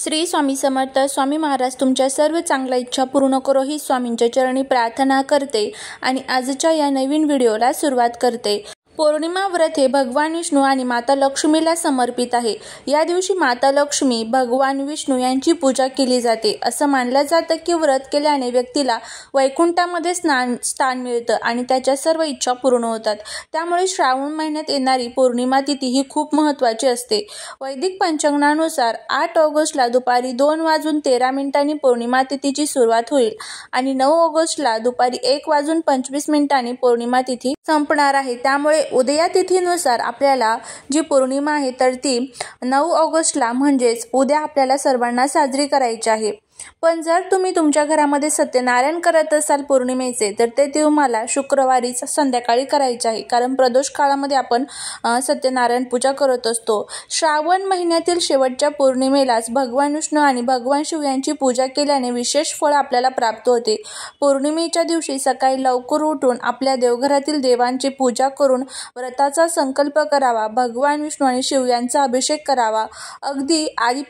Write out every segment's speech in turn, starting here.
श्री स्वामी समर्थ. स्वामी महाराज तुमच्या सर्व चांगल्या इच्छा पूर्ण करो ही स्वामींच्या चरणी प्रार्थना करते आणि आजच्या या नवीन व्हिडिओला सुरुवात करते. पौर्णिमा व्रत हे भगवान विष्णू आणि माता लक्ष्मीला समर्पित आहे. या दिवशी माता लक्ष्मी, भगवान विष्णू यांची पूजा केली जाते. असं मानलं जातं की व्रत केल्याने व्यक्तीला वैकुंठामध्ये स्थान मिळतं आणि त्याच्या सर्व इच्छा पूर्ण होतात. त्यामुळे श्रावण महिन्यात येणारी पौर्णिमा तिथी ही खूप महत्त्वाची असते. वैदिक पंचांगानुसार 8 ऑगस्टला दुपारी 2:13 पौर्णिमा तिथीची सुरुवात होईल आणि 9 ऑगस्टला दुपारी 1:25 पौर्णिमा तिथी संपणार आहे. त्यामुळे उदया तिथीनुसार आपल्याला जी पौर्णिमा आहे तर ती 9 ऑगस्टला म्हणजेच उद्या आपल्याला सर्वांना साजरी करायची आहे. पण जर तुम्ही तुमच्या घरामध्ये सत्यनारायण करत असाल पौर्णिमेचे तर ते तुम्हाला शुक्रवारीच संध्याकाळी करायचे आहे, कारण प्रदोष काळामध्ये आपण सत्यनारायण पूजा करत असतो. श्रावण महिन्यातील शेवटच्या पौर्णिमेलाच भगवान विष्णू आणि भगवान शिव यांची पूजा केल्याने विशेष फळ आपल्याला प्राप्त होते. पौर्णिमेच्या दिवशी सकाळी लवकर उठून आपल्या देवघरातील देवांची पूजा करून व्रताचा संकल्प करावा. भगवान विष्णू आणि शिव यांचा अभिषेक करावा. अगदी आधी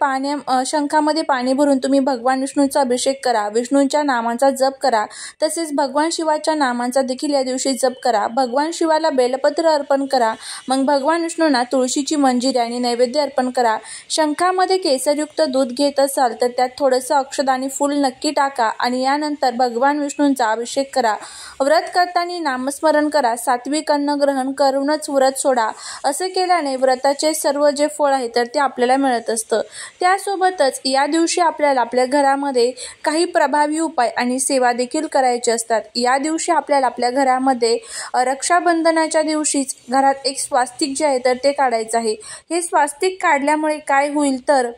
शंखामध्ये पाणी भरून तुम्ही भगवान विष्णूचा अभिषेक करा. विष्णूंच्या नामांचा जप करा. तसेच भगवान शिवाच्या नामांचा देखील या दिवशी जप करा. भगवान शिवाला बेलपत्र अर्पण करा. मग भगवान विष्णूंना तुळशीची मंजिरी आणि नैवेद्य अर्पण करा. शंखामध्ये केसरयुक्त दूध घेत असाल तर त्यात थोडंसं अक्षत आणि फूल नक्की टाका आणि यानंतर भगवान विष्णूंचा अभिषेक करा. व्रत करताना नामस्मरण करा. सात्विक अन्न ग्रहण करूनच व्रत सोडा. असे केल्याने व्रताचे सर्व जे फळ आहे तर ते आपल्याला मिळत असतं. त्यासोबतच या दिवशी आपल्याला आपल्या घरामध्ये काही प्रभावी उपाय आणि सेवा देखील करायचे असतात. या दिवशी आपल्याला आपल्या घरामध्ये रक्षाबंधनाच्या दिवशीच घरात एक स्वास्तिक जे आहे तर ते काढायचं आहे. हे स्वास्तिक काढल्यामुळे काय होईल तर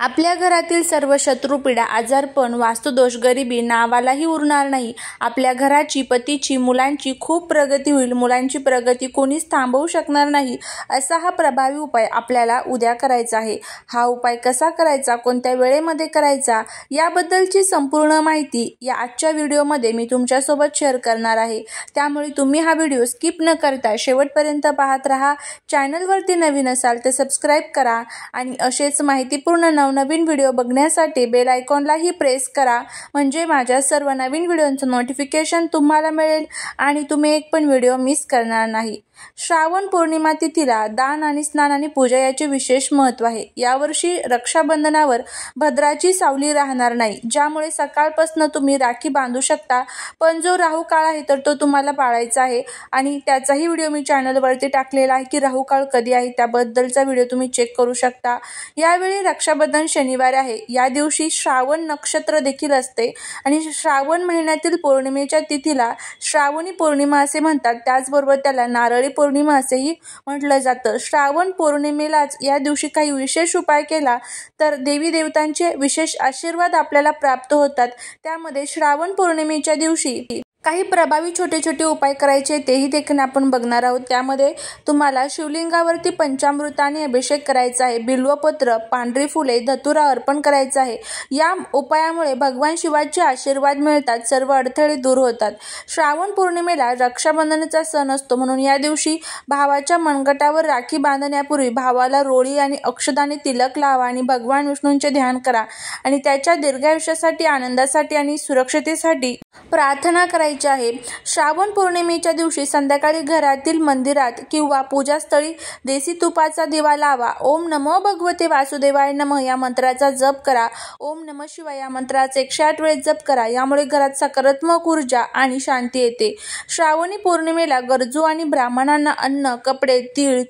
आपल्या घरातील सर्व शत्रुपीडा, आजारपण, वास्तुदोष, गरिबी नावालाही उरणार नाही. आपल्या घराची, पतीची, मुलांची खूप प्रगती होईल. मुलांची प्रगती कोणीच थांबवू शकणार नाही. असा हा प्रभावी उपाय आपल्याला उद्या करायचा आहे. हा उपाय कसा करायचा, कोणत्या वेळेमध्ये करायचा याबद्दलची संपूर्ण माहिती या आजच्या व्हिडिओमध्ये मी तुमच्यासोबत शेअर करणार आहे. त्यामुळे तुम्ही हा व्हिडिओ स्किप न करता शेवटपर्यंत पाहत राहा. चॅनलवरती नवीन असाल तर सबस्क्राईब करा आणि असेच माहितीपूर्ण नवीन व्हिडिओ बघण्यासाठी बेल आयकॉनलाही प्रेस करा, म्हणजे माझ्या सर्व नवीन व्हिडिओंचं नोटिफिकेशन तुम्हाला मिळेल आणि तुम्ही एक पण व्हिडिओ मिस करणार नाही. श्रावण पौर्णिमा तिथीला दान आणि स्नान आणि पूजा याचे विशेष महत्त्व आहे. यावर्षी रक्षाबंधनावर भद्राची सावली राहणार नाही, ज्यामुळे सकाळपासून तुम्ही राखी बांधू शकता. पण जो राहू काळ आहे तर तो तुम्हाला पाळायचा आहे आणि त्याचाही व्हिडिओ मी चॅनलवरती टाकलेला आहे की राहू काळ कधी आहे त्याबद्दलचा व्हिडिओ तुम्ही चेक करू शकता. यावेळी रक्षाबंधन शनिवार आहे. या दिवशी श्रावण नक्षत्र देखील असते आणि श्रावण महिन्यातील पौर्णिमेच्या तिथीला श्रावणी पौर्णिमा असे म्हणतात. त्याचबरोबर त्याला नारळी पौर्णिमा असेही म्हटलं जातं. श्रावण पौर्णिमेलाच या दिवशी काही विशेष उपाय केला तर देवी देवतांचे विशेष आशीर्वाद आपल्याला प्राप्त होतात. त्यामध्ये श्रावण पौर्णिमेच्या दिवशी काही प्रभावी छोटे छोटे उपाय करायचे तेही देखील आपण बघणार आहोत. त्यामध्ये तुम्हाला शिवलिंगावरती पंचामृताने अभिषेक करायचा आहे. बिल्वपत्र, पांढरी फुले, धतुरा अर्पण करायचा आहे. या उपायामुळे भगवान शिवाचे आशीर्वाद मिळतात. सर्व अडथळे दूर होतात. श्रावण पौर्णिमेला रक्षाबंधनाचा सण असतो, म्हणून या दिवशी भावाच्या मनगटावर राखी बांधण्यापूर्वी भावाला रोळी आणि अक्षदाने तिलक लावा आणि भगवान विष्णूंचे ध्यान करा आणि त्याच्या दीर्घायुष्यासाठी, आनंदासाठी आणि सुरक्षिततेसाठी प्रार्थना करायची आहे. श्रावण पौर्णिमेच्या दिवशी संध्याकाळी घरातील मंदिरात किंवा पूजास्थळी देसी तुपाचा दिवा लावा. ओम नमो भगवते वासुदेवाय नमः या मंत्राचा जप करा. ओम नमः शिवाय या मंत्राचा 108 वेळेस जप करा. यामुळे घरात सकारात्मक ऊर्जा आणि शांती येते. श्रावणी पौर्णिमेला गरजू आणि ब्राह्मणांना अन्न, कपडे,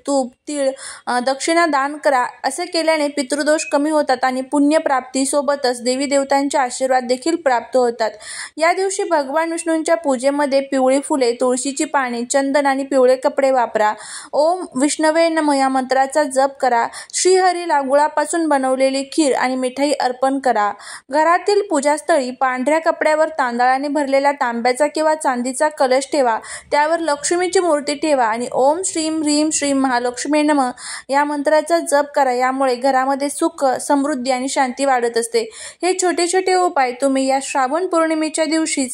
तूप, तीळ, दक्षिणा दान करा. असे केल्याने पितृदोष कमी होतात आणि पुण्यप्राप्ती सोबतच देवी देवतांचे आशीर्वाद देखील प्राप्त होतात. या दिवशी भगवान विष्णूंच्या पूजेमध्ये पिवळी फुले, तुळशीची पाने, चंदन आणि पिवळे कपडे वापरा. ओम विष्णवे नमः या मंत्राचा जप करा. श्रीहरीला गुळापासून बनवलेली खीर आणि मिठाई अर्पण करा. घरातील पूजास्थळी पांढऱ्या कपड्यावर तांदळाने भरलेला तांब्याचा किंवा चांदीचा कलश ठेवा. त्यावर लक्ष्मीची मूर्ती ठेवा आणि ओम श्रीम ह्रीम श्रीम महालक्ष्मी नमः या मंत्राचा जप करा. यामुळे घरामध्ये सुख, समृद्धी आणि शांती वाढत असते. हे छोटे छोटे उपाय तुम्ही या श्रावण पौर्णिमेच्या दिवशीच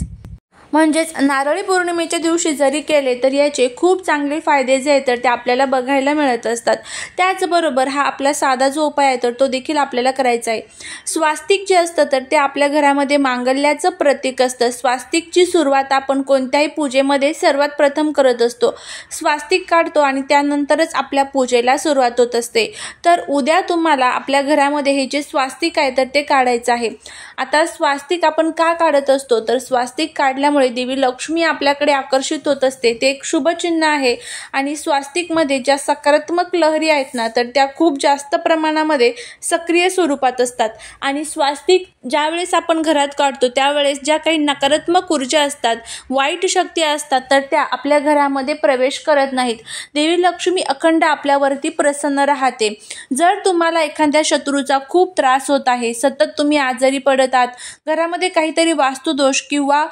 म्हणजेच नारळी पौर्णिमेच्या दिवशी जरी केले तर याचे खूप चांगले फायदे जे आहेत तर ते आपल्याला बघायला मिळत असतात। त्याचबरोबर हा आपला साधा जो उपाय आहे तर तो देखील आपल्याला करायचा आहे। स्वास्तिक जे असतं तर ते आपल्या घरामध्ये मांगल्याचं प्रतीक असतं। स्वास्तिकची सुरुवात आपण कोणत्याही पूजेमध्ये सर्वात प्रथम करत असतो। स्वास्तिक काढतो आणि त्यानंतरच आपल्या पूजेला सुरुवात होत असते। तर उद्या तुम्हाला आपल्या घरामध्ये हे जे स्वास्तिक आहे तर ते काढायचं आहे। आता स्वास्तिक आपण का काढत असतो तर स्वास्तिक काढल्यामुळे देवी लक्ष्मी आपल्याकडे आकर्षित होत असते, ते एक शुभ चिन्ह आहे। आणि स्वास्तिकमध्ये ज्या सकारात्मक लहरी आहेत ना तर त्या खूप जास्त प्रमाणामध्ये सक्रिय स्वरूपात असतात। आणि स्वास्तिक ज्यावेळेस आपण घरात काढतो त्यावेळेस ज्या काही नकारात्मक ऊर्जा असतात, वाईट शक्ती असतात तर त्या आपल्या घरामध्ये प्रवेश करत नाहीत। देवी लक्ष्मी अखंड आपल्यावरती प्रसन्न राहते। जर तुम्हाला एखाद्या शत्रूचा खूप त्रास होत आहे, सतत तुम्ही आजारी पडत आहात, घरामध्ये काहीतरी वास्तुदोष किंवा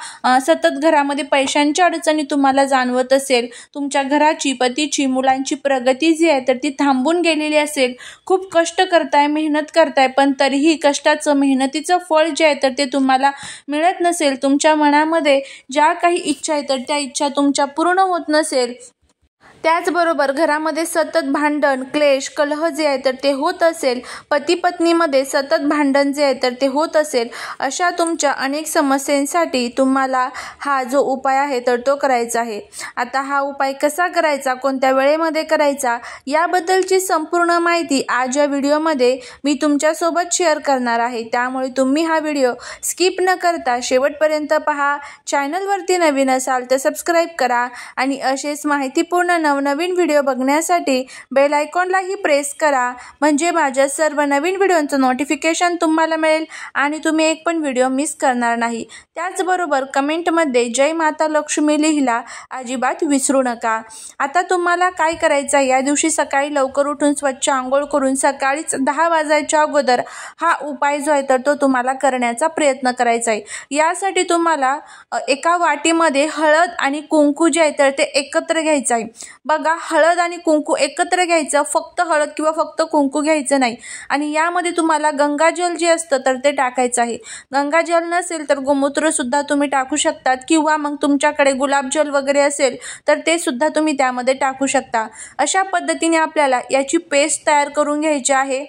सतत घरामध्ये पैशांच्या अडचणी तुम्हाला जाणवत असेल, तुमच्या घराची, पतीची, मुलांची प्रगती जी आहे तर ती थांबून गेलेली असेल, खूप कष्ट करताय, मेहनत करताय पण तरीही कष्टाचं, मेहनतीचं फळ जे आहे तर ते तुम्हाला मिळत नसेल, तुमच्या मनामध्ये ज्या काही इच्छा आहेत तर त्या इच्छा तुमच्या पूर्ण होत नसेल, त्याचबरोबर घरामध्ये सतत भांडण, क्लेश, कलह जे आहे तर ते होत असेल, पती पत्नीमध्ये सतत भांडण जे आहे तर ते होत असेल, अशा तुमच्या अनेक समस्यांसाठी तुम्हाला हा जो उपाय आहे तर तो करायचा आहे। आता हा उपाय कसा करायचा, कोणत्या वेळेमध्ये करायचा याबद्दलची संपूर्ण माहिती आज या व्हिडिओमध्ये मी तुमच्यासोबत शेअर करणार आहे। त्यामुळे तुम्ही हा व्हिडिओ स्किप न करता शेवटपर्यंत पहा। चॅनलवरती नवीन असाल तर सबस्क्राईब करा आणि असेच माहितीपूर्ण नवनवीन व्हिडिओ बघण्यासाठी बेल आयकॉनलाही प्रेस करा, म्हणजे माझ्या सर्व नवीन व्हिडिओंचं नोटिफिकेशन तुम्हाला मिळेल आणि तुम्ही एक पण व्हिडिओ मिस करणार नाही। त्याचबरोबर कमेंटमध्ये जय माता लक्ष्मी लिहिला अजिबात विसरू नका। आता तुम्हाला काय करायचं आहे, या दिवशी सकाळी लवकर उठून स्वच्छ आंघोळ करून सकाळीच 10 वाजायच्या अगोदर हा उपाय जो आहे तर तो तुम्हाला करण्याचा प्रयत्न करायचा आहे। यासाठी तुम्हाला एका वाटीमध्ये हळद आणि कुंकू जे आहे तर ते एकत्र घ्यायचं आहे। बघा, हळद आणि कुंकू एकत्र घ्यायचं, फक्त हळद किंवा फक्त कुंकू घ्यायचं नाही। आणि यामध्ये तुम्हाला गंगाजल जे असतं तर ते टाकायचं आहे। गंगाजल नसेल तर गोमूत्र सुद्धा तुम्ही टाकू शकतात किंवा मग तुमच्याकडे गुलाबजल वगैरे असेल तर ते सुद्धा तुम्ही त्यामध्ये टाकू शकता। अशा पद्धतीने आपल्याला याची पेस्ट तयार करून घ्यायची आहे।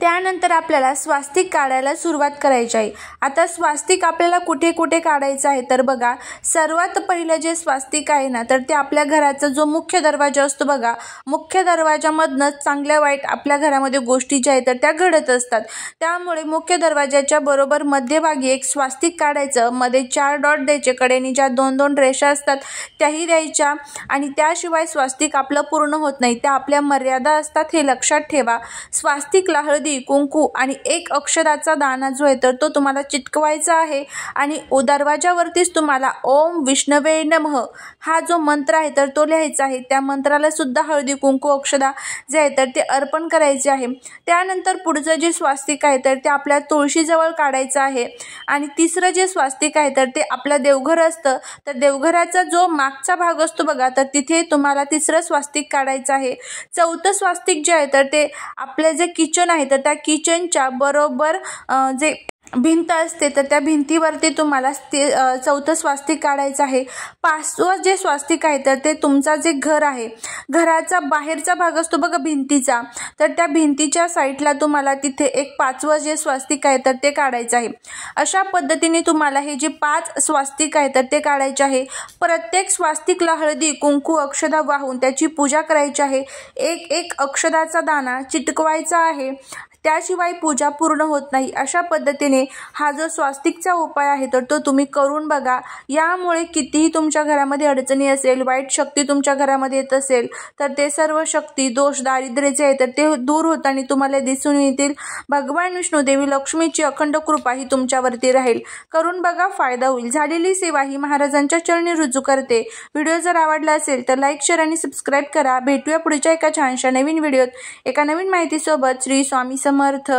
त्यानंतर आपल्याला स्वास्तिक काढायला सुरुवात करायची आहे। आता स्वास्तिक आपल्याला कुठे कुठे काढायचं आहे तर बघा, सर्वात पहिलं जे स्वास्तिक आहे ना तर ते आपल्या घराचा जो मुख्य दरवाजा असतो बघा, मुख्य दरवाजामधनं चांगल्या वाईट आपल्या घरामध्ये गोष्टी ज्या आहेत तर त्या घडत असतात। त्यामुळे मुख्य दरवाजाच्या बरोबर मध्यभागी एक स्वास्तिक काढायचं, मध्ये 4 डॉट द्यायचे, कडेने ज्या 2-2 रेषा असतात त्याही द्यायच्या। आणि त्याशिवाय स्वास्तिक आपलं पूर्ण होत नाही, त्या आपल्या मर्यादा असतात, हे लक्षात ठेवा। स्वास्तिकला हळदी, कुंकू आणि एक अक्षराचा दाना जो आहे तर तो तुम्हाला चिटकवायचा आहे। आणि दरवाजावरतीच तुम्हाला ओम विष्णवे नमः हा जो मंत्र आहे तर तो लिहायचा आहे। त्या मंत्राला सुद्धा हळदी, कुंकू, अक्षदा जे आहे तर ते अर्पण करायचे आहे। त्यानंतर पुढचं जे स्वास्तिक आहे तर ते आपल्या तुळशीजवळ काढायचं आहे। आणि तिसरं जे स्वास्तिक आहे तर ते आपलं देवघर असतं, तर देवघराचा जो मागचा भाग असतो बघा तर तिथे तुम्हाला तिसरं स्वास्तिक काढायचं आहे। चौथं स्वास्तिक जे आहे तर ते आपले जे किचन आहे तर त्या किचनच्या बरोबर जे भिंत असते तर त्या भिंतीवरती तुम्हाला चौथं स्वास्तिक काढायचं आहे। 5वं जे स्वास्तिक आहे तर ते तुमचा जे घर आहे, घराचा बाहेरचा भाग असतो बघा भिंतीचा, तर त्या भिंतीच्या साईडला तुम्हाला तिथे एक 5वं जे स्वास्तिक आहे तर ते काढायचं आहे। अशा पद्धतीने तुम्हाला हे जे 5 स्वास्तिक आहे तर ते काढायचे आहे। प्रत्येक स्वास्तिकला हळदी, कुंकू, अक्षदा वाहून त्याची पूजा करायची आहे। एक अक्षदाचा दाना चिटकवायचा आहे, त्याशिवाय पूजा पूर्ण होत नाही। अशा पद्धतीने हा जो स्वास्तिकचा उपाय आहे तर तो तुम्ही करून बघा। यामुळे कितीही तुमच्या घरामध्ये अडचणी असेल, वाईट शक्ती तुमच्या घरामध्ये येत असेल तर ते सर्व शक्ती, दोष, दारिद्र्य जे आहे तर ते दूर होत आणि तुम्हाला दिसून येतील। भगवान विष्णू, देवी लक्ष्मीची अखंड कृपा ही तुमच्यावरती राहील। करून बघा, फायदा होईल। झालेली सेवा ही महाराजांच्या चरणी रुजू करते। व्हिडिओ जर आवडला असेल तर लाईक, शेअर आणि सबस्क्राईब करा। भेटूया पुढच्या एका छानशा नवीन व्हिडिओत एका नवीन माहितीसोबत। श्री स्वामी समर्थ।